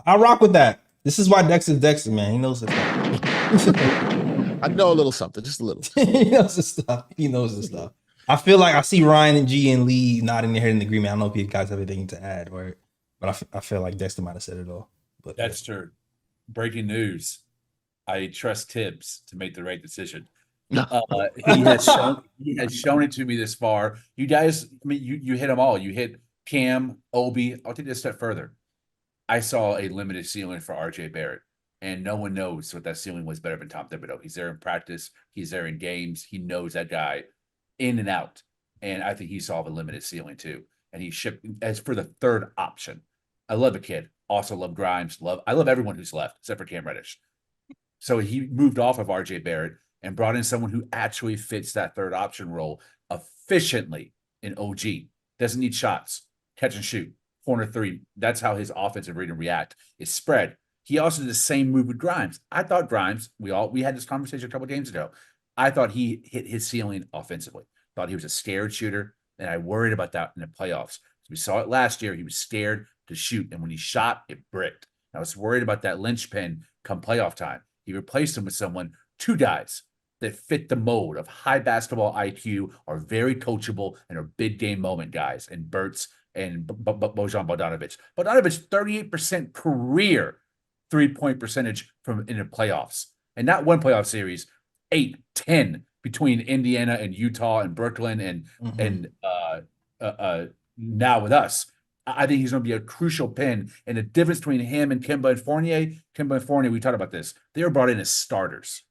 I rock with that. This is why Dexter's Dexter, man. He knows his stuff. I know a little something, just a little. He knows his stuff. He knows his stuff. I feel like I see Ryan and G and Lee nodding their head in agreement. I don't know if you guys have anything to add, or but I feel like Dexter might have said it all. But Dexter, breaking news. I trust Tibbs to make the right decision. No. He has shown it to me this far. You guys, I mean, you hit them all. You hit Cam, Obi. I'll take it a step further. I saw a limited ceiling for RJ Barrett, and no one knows what that ceiling was better than Tom Thibodeau. He's there in practice. He's there in games. He knows that guy in and out. And I think he saw the limited ceiling too. And he shipped as for the third option. I love the kid. Also love Grimes. I love everyone who's left except for Cam Reddish. So he moved off of RJ Barrett and brought in someone who actually fits that third option role efficiently in OG. Doesn't need shots, catch and shoot, corner three. That's how his offensive read and react is spread. He also did the same move with Grimes. I thought Grimes, we had this conversation a couple of games ago. I thought he hit his ceiling offensively. Thought he was a scared shooter, and I worried about that in the playoffs. We saw it last year. He was scared to shoot, and when he shot, it bricked. I was worried about that linchpin come playoff time. He replaced him with two guys that fit the mold of high basketball IQ, are very coachable, and are big game moment guys, and Burks and Bojan Bogdanovic. Bogdanovic, 38% career three-point percentage from in the playoffs. And not one playoff series, 8, 10 between Indiana and Utah and Brooklyn and now with us. I think he's going to be a crucial pin. And the difference between him and Kemba and Fournier, we talked about this. They were brought in as starters.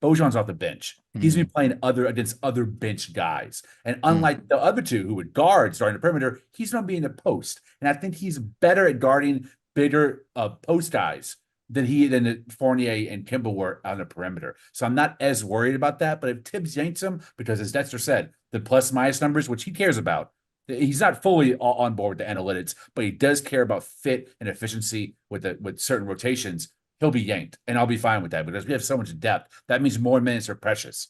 Bojan's off the bench. He's been playing against other bench guys. And unlike the other two who would guard starting the perimeter, he's going to be in the post. And I think he's better at guarding bigger post guys than Fournier and Kemba were on the perimeter. So I'm not as worried about that. But if Tibbs yanks him, because as Dexter said, the plus minus numbers, which he cares about, he's not fully on board with the analytics, but he does care about fit and efficiency with certain rotations. He'll be yanked, and I'll be fine with that because we have so much depth. That means more minutes are precious.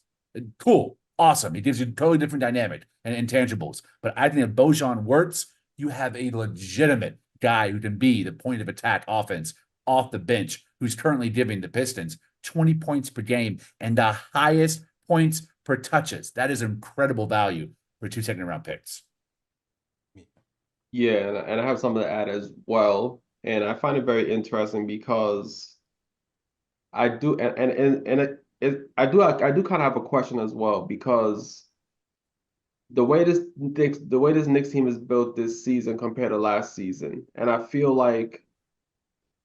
Cool, awesome. He gives you a totally different dynamic and intangibles. But I think if Bojan works, you have a legitimate guy who can be the point of attack offense off the bench, who's currently giving the Pistons 20 points per game and the highest points per touches. That is incredible value for 2 second-round picks. Yeah, and I have something to add as well. And I find it very interesting because I do I do kind of have a question as well, because the way this Knicks team is built this season compared to last season, and I feel like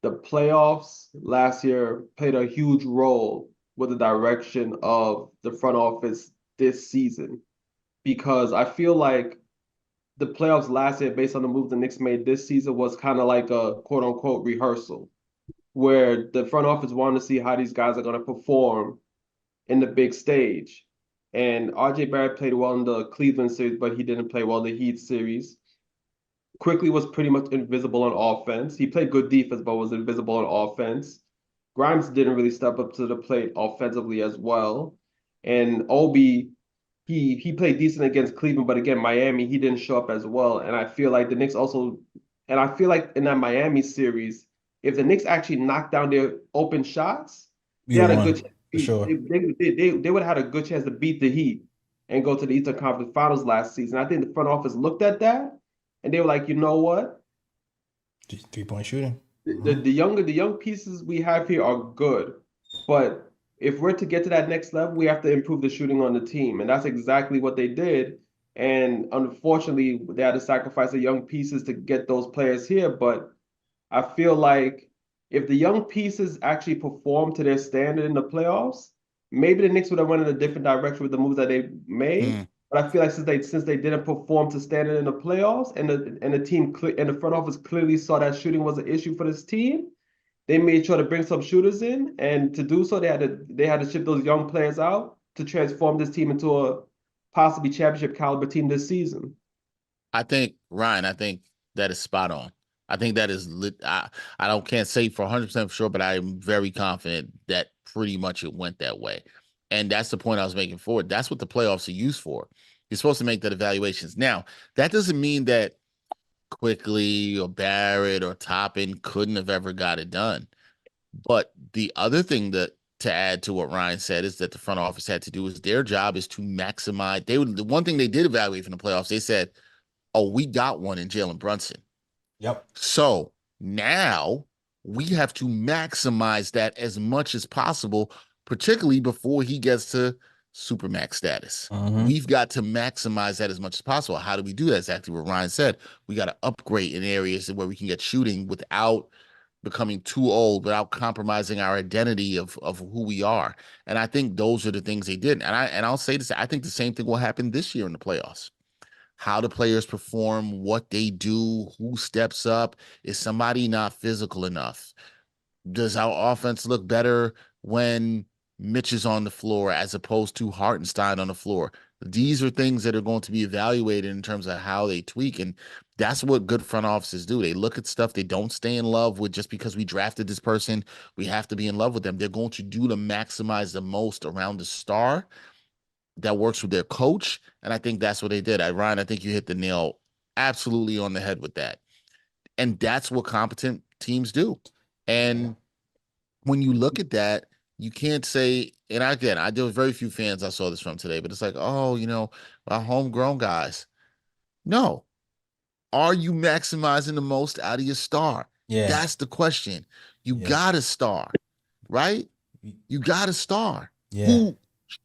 the playoffs last year played a huge role with the direction of the front office this season, because I feel like the playoffs last year, based on the moves the Knicks made this season, was kind of like a quote unquote rehearsal, where the front office wanted to see how these guys are going to perform in the big stage. And RJ Barrett played well in the Cleveland series, but he didn't play well in the Heat series. Quickly was pretty much invisible on offense. He played good defense, but was invisible on offense. Grimes didn't really step up to the plate offensively as well. And Obi, he played decent against Cleveland, but again, Miami, he didn't show up as well. And I feel like the Knicks also, and I feel like in that Miami series, if the Knicks actually knocked down their open shots, they had a good chance. For sure. They would have had a good chance to beat the Heat and go to the Eastern Conference Finals last season. I think the front office looked at that and they were like, you know what? Just 3-point shooting. The young pieces we have here are good, but if we're to get to that next level, we have to improve the shooting on the team, and that's exactly what they did. And unfortunately, they had to sacrifice the young pieces to get those players here. But I feel like if the young pieces actually perform to their standard in the playoffs, maybe the Knicks would have went in a different direction with the moves that they made. But I feel like since they didn't perform to standard in the playoffs, and the team and the front office clearly saw that shooting was an issue for this team, they made sure to bring some shooters in, and to do so, they had to ship those young players out to transform this team into a possibly championship caliber team this season. I think, Ryan, I think that is spot on. I think that is lit. Can't say for 100% sure, but I am very confident that pretty much it went that way. And that's the point I was making forward. That's what the playoffs are used for. You're supposed to make that evaluations. Now, that doesn't mean that Quickly or Barrett or Toppin couldn't have ever got it done. But the other thing that to add to what Ryan said is that the front office had to do is their job is to maximize. The one thing they did evaluate from the playoffs, they said, oh, we got one in Jalen Brunson. Yep. So now we have to maximize that as much as possible, particularly before he gets to Supermax status. We've got to maximize that as much as possible. How do we do that? Exactly what Ryan said. We got to upgrade in areas where we can get shooting without becoming too old, without compromising our identity of who we are. And I think those are the things they did. And I'll say this, I think the same thing will happen this year in the playoffs. How the players perform, what they do, who steps up. Is somebody not physical enough? Does our offense look better when Mitch is on the floor as opposed to Hartenstein on the floor? These are things that are going to be evaluated in terms of how they tweak. And that's what good front offices do. They look at stuff. They don't stay in love with just because we drafted this person, we have to be in love with them. They're going to do to maximize the most around the star that works with their coach. And I think that's what they did. Ryan, I think you hit the nail absolutely on the head with that. And that's what competent teams do. And when you look at that, you can't say, and again, there were very few fans I saw this from today, but it's like, oh, our homegrown guys. No. Are you maximizing the most out of your star? Yeah. That's the question. You got a star, right? You got a star who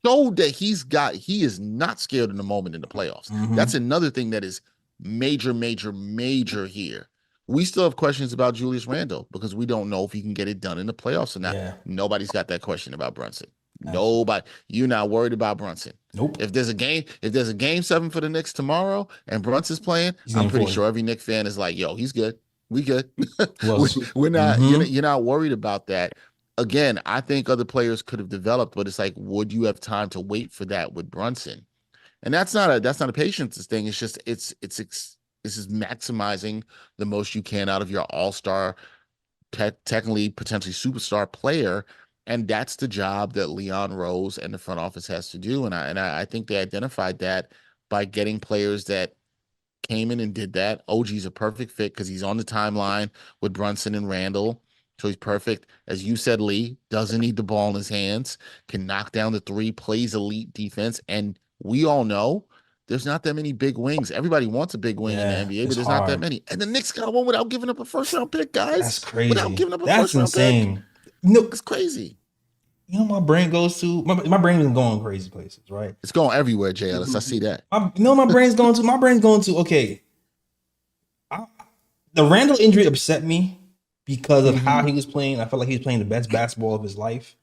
showed that he is not scared in the moment in the playoffs. That's another thing that is major, major, major here. We still have questions about Julius Randle because we don't know if he can get it done in the playoffs or not. Yeah. Nobody's got that question about Brunson. Absolutely. Nobody. You're not worried about Brunson. Nope. If there's a game 7 for the Knicks tomorrow and Brunson's playing, I'm pretty sure every Knicks fan is like, yo, he's good. We good. We're not, you're not worried about that. Again, I think other players could have developed, but it's like, would you have time to wait for that with Brunson? And that's not a patience thing. It's just, this is maximizing the most you can out of your all-star, technically potentially superstar player. And that's the job that Leon Rose and the front office has to do. And I think they identified that by getting players that came in and did that. OG's a perfect fit because he's on the timeline with Brunson and Randall. So he's perfect. As you said, Lee, doesn't need the ball in his hands, can knock down the three, plays elite defense. And we all know there's not that many big wings. Everybody wants a big wing in the NBA, but there's not that many. And the Knicks got one without giving up a first-round pick, guys. That's crazy. Without giving up a first-round insane. pick. No, it's crazy. My brain goes to my brain is going crazy places, right? It's going everywhere, JLS. I see that. My brain's going to okay. The Randall injury upset me because of how he was playing. I felt like he was playing the best basketball of his life.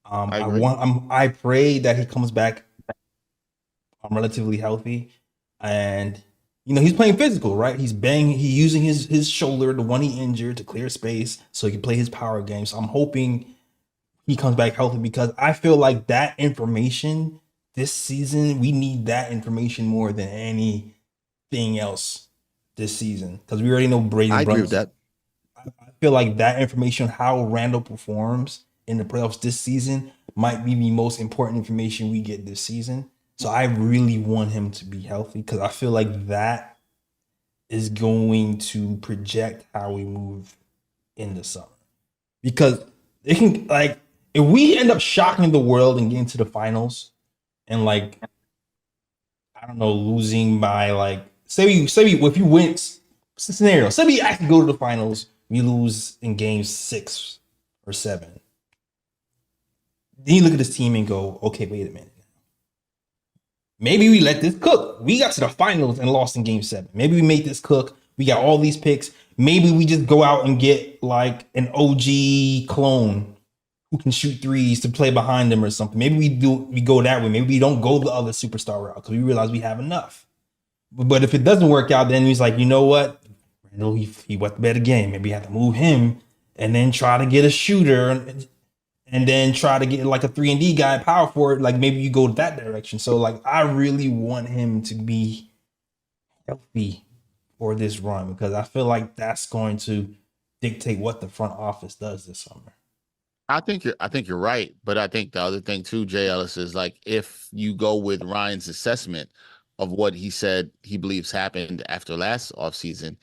I agree. I pray that he comes back relatively healthy, and he's playing physical, right? He's using his shoulder, the one he injured, to clear space so he can play his power game. So I'm hoping he comes back healthy because I feel like that information this season, we need that information more than anything else this season because we already know Braden I agree with Brunson. that. I feel like that information, how Randall performs in the playoffs this season, might be the most important information we get this season. So I really want him to be healthy because I feel like that is going to project how we move in the summer. Because it can, like, if we end up shocking the world and getting to the finals and, like, I don't know, losing by, like, say we if you win scenario, say we actually go to the finals, we lose in game 6 or 7. Then you look at this team and go, okay, wait a minute. Maybe we let this cook. We got to the finals and lost in game 7. Maybe we made this cook. We got all these picks. Maybe we just go out and get like an OG clone who can shoot threes to play behind them or something. Maybe we go that way. Maybe we don't go the other superstar route because we realize we have enough. But if it doesn't work out, then he's like, you know what? Randall, he went to bed again. Maybe we have to move him and then try to get a shooter and then try to get like a 3-and-D guy, power forward. Like maybe you go that direction. So like I really want him to be healthy for this run because I feel like that's going to dictate what the front office does this summer. I think you're right, but I think the other thing too, Jay Ellis, is like if you go with Ryan's assessment of what he said he believes happened after last offseason,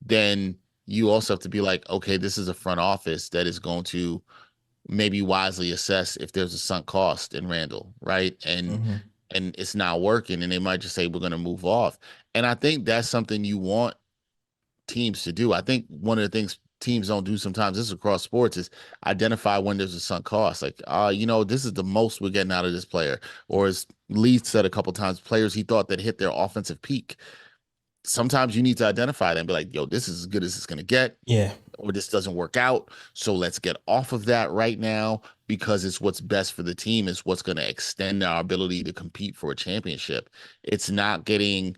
then you also have to be like, okay, this is a front office that is going to maybe wisely assess if there's a sunk cost in Randall, right? And it's not working, and they might just say we're going to move off. And I think that's something you want teams to do. I think one of the things teams don't do sometimes, this is across sports, is identify when there's a sunk cost. Like, this is the most we're getting out of this player. Or as Lee said a couple times, players he thought that hit their offensive peak. Sometimes you need to identify that and be like, yo, this is as good as it's going to get. Yeah. Or this doesn't work out. So let's get off of that right now because it's what's best for the team. It's what's going to extend our ability to compete for a championship. It's not getting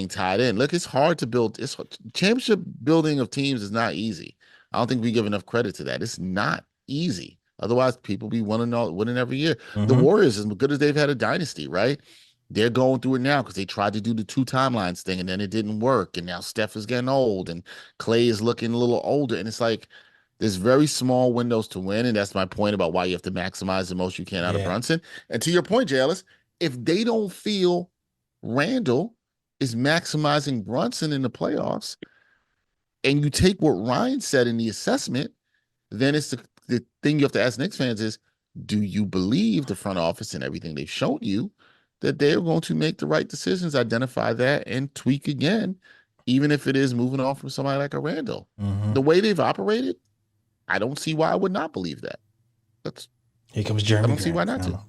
tied in. Look, it's hard to build. Championship building of teams is not easy. I don't think we give enough credit to that. It's not easy. Otherwise, people be winning every year. The Warriors, as good as they've had a dynasty, right? They're going through it now because they tried to do the 2 timelines thing and then it didn't work. And now Steph is getting old and Clay is looking a little older. And it's like there's very small windows to win. And that's my point about why you have to maximize the most you can out of Brunson. And to your point, Jay Ellis, if they don't feel Randall is maximizing Brunson in the playoffs and you take what Ryan said in the assessment, then it's the thing you have to ask Knicks fans is, do you believe the front office and everything they've shown you that they're going to make the right decisions, identify that, and tweak again, even if it is moving on from somebody like a Randall. The way they've operated, I don't see why I would not believe that. Here comes Jeremy. I don't see why not to.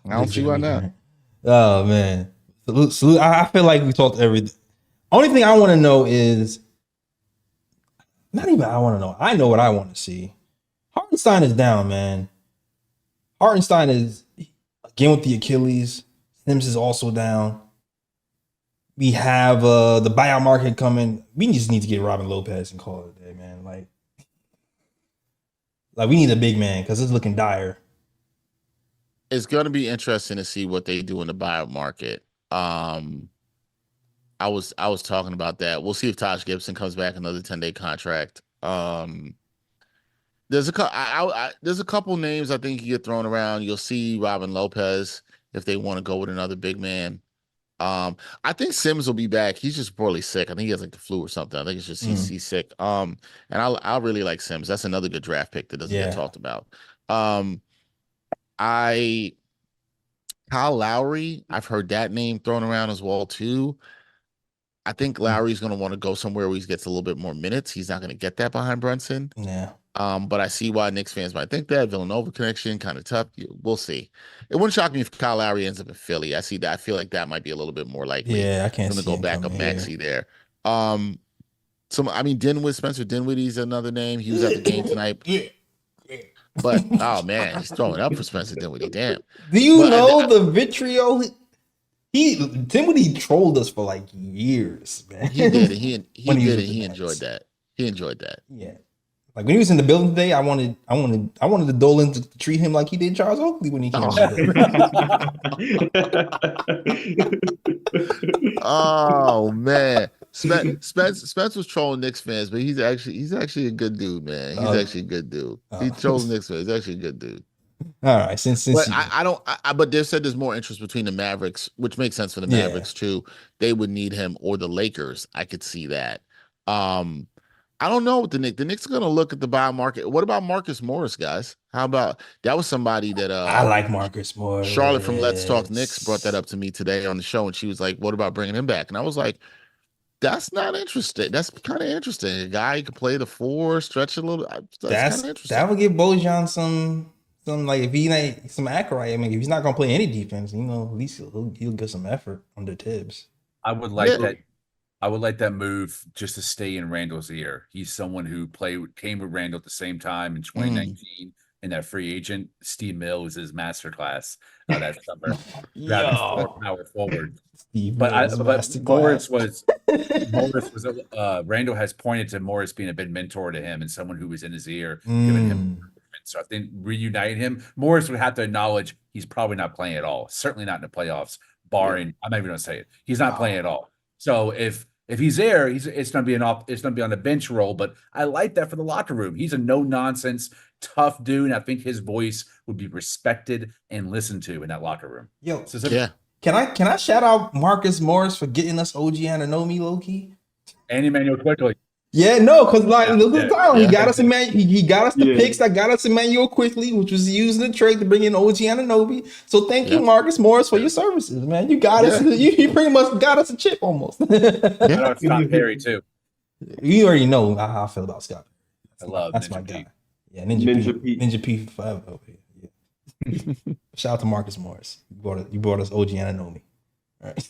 I don't see why not. Oh man, salute. I feel like we talked everything. Only thing I want to know is not even I want to know. I know what I want to see. Hartenstein is down, man. Hartenstein is again with the Achilles. Sims is also down. We have the buyout market coming. We just need to get Robin Lopez and call it a day, man. Like we need a big man because it's looking dire. It's going to be interesting to see what they do in the buyout market. I was talking about that. We'll see if Taj Gibson comes back, another 10-day contract. There's a couple names I think you get thrown around. You'll see Robin Lopez if they want to go with another big man. I think Sims will be back. He's just poorly sick. I think he has like the flu or something. I think it's just he's sick. And I really like Sims. That's another good draft pick that doesn't get talked about. Kyle Lowry, I've heard that name thrown around as well too. I think Lowry's going to want to go somewhere where he gets a little bit more minutes. He's not going to get that behind Brunson. Yeah. But I see why Knicks fans might think that. Villanova connection, kind of tough. We'll see. It wouldn't shock me if Kyle Lowry ends up in Philly. I see that. I feel like that might be a little bit more likely. Yeah, I can't see him to go back up Maxey there. Spencer Dinwiddie's another name. He was at the game tonight. But oh man, he's throwing up for Spencer Dinwiddie. Damn. Do you But know the vitriol? Dinwiddie trolled us for like years, man. he did it. He When he was did with it. the He Nets. enjoyed that. He enjoyed that. Yeah. Like when he was in the building today, I wanted the Dolan to treat him like he did Charles Oakley when he came. Oh. To the building. Oh man, Spence was trolling Knicks fans, but he's actually a good dude, man. He's actually a good dude. He trolls Knicks fans. He's actually a good dude. All right, since But I don't. But they said there's more interest between the Mavericks, which makes sense for the Mavericks too. They would need him, or the Lakers. I could see that. I don't know what the Knicks. The Knicks are going to look at the buy market. What about Marcus Morris, guys? How about that? Was somebody that I like Marcus Morris. Charlotte from Let's Talk Knicks brought that up to me today on the show, and she was like, "What about bringing him back?" And I was like, "That's not interesting. That's kind of interesting. A guy who can play the four, stretch a little. That's kind of interesting." That would give Bojan some like if he ain't some accurate. I mean, if he's not going to play any defense, at least he'll get some effort under Tibbs. I would like that. I would like that move just to stay in Randall's ear. He's someone who came with Randall at the same time in 2019 in that free agent. Steve Mills was his masterclass that summer. Power forward. Morris was Randall has pointed to Morris being a big mentor to him and someone who was in his ear, giving him. So I think reuniting him, Morris would have to acknowledge he's probably not playing at all. Certainly not in the playoffs, barring I'm not even going to say it. He's not playing at all. So if he's there, it's going to be on the bench role. But I like that for the locker room. He's a no nonsense, tough dude. And I think his voice would be respected and listened to in that locker room. Yo, Can I shout out Marcus Morris for getting us OG Anunoby low key? And Emmanuel quickly. Yeah, no, because look at the time. He got us he got us the Yeah. picks that got us Emmanuel quickly, which was using the trade to bring in OG Anunoby. So thank you, Marcus Morris, for your services, man. You got us. You pretty much got us a chip almost. Shout out Scott Perry too. You already know how I feel about Scott. That's Ninja my P. guy. Yeah, Ninja P forever. Yeah. Shout out to Marcus Morris. You brought us OG Anunoby. All right.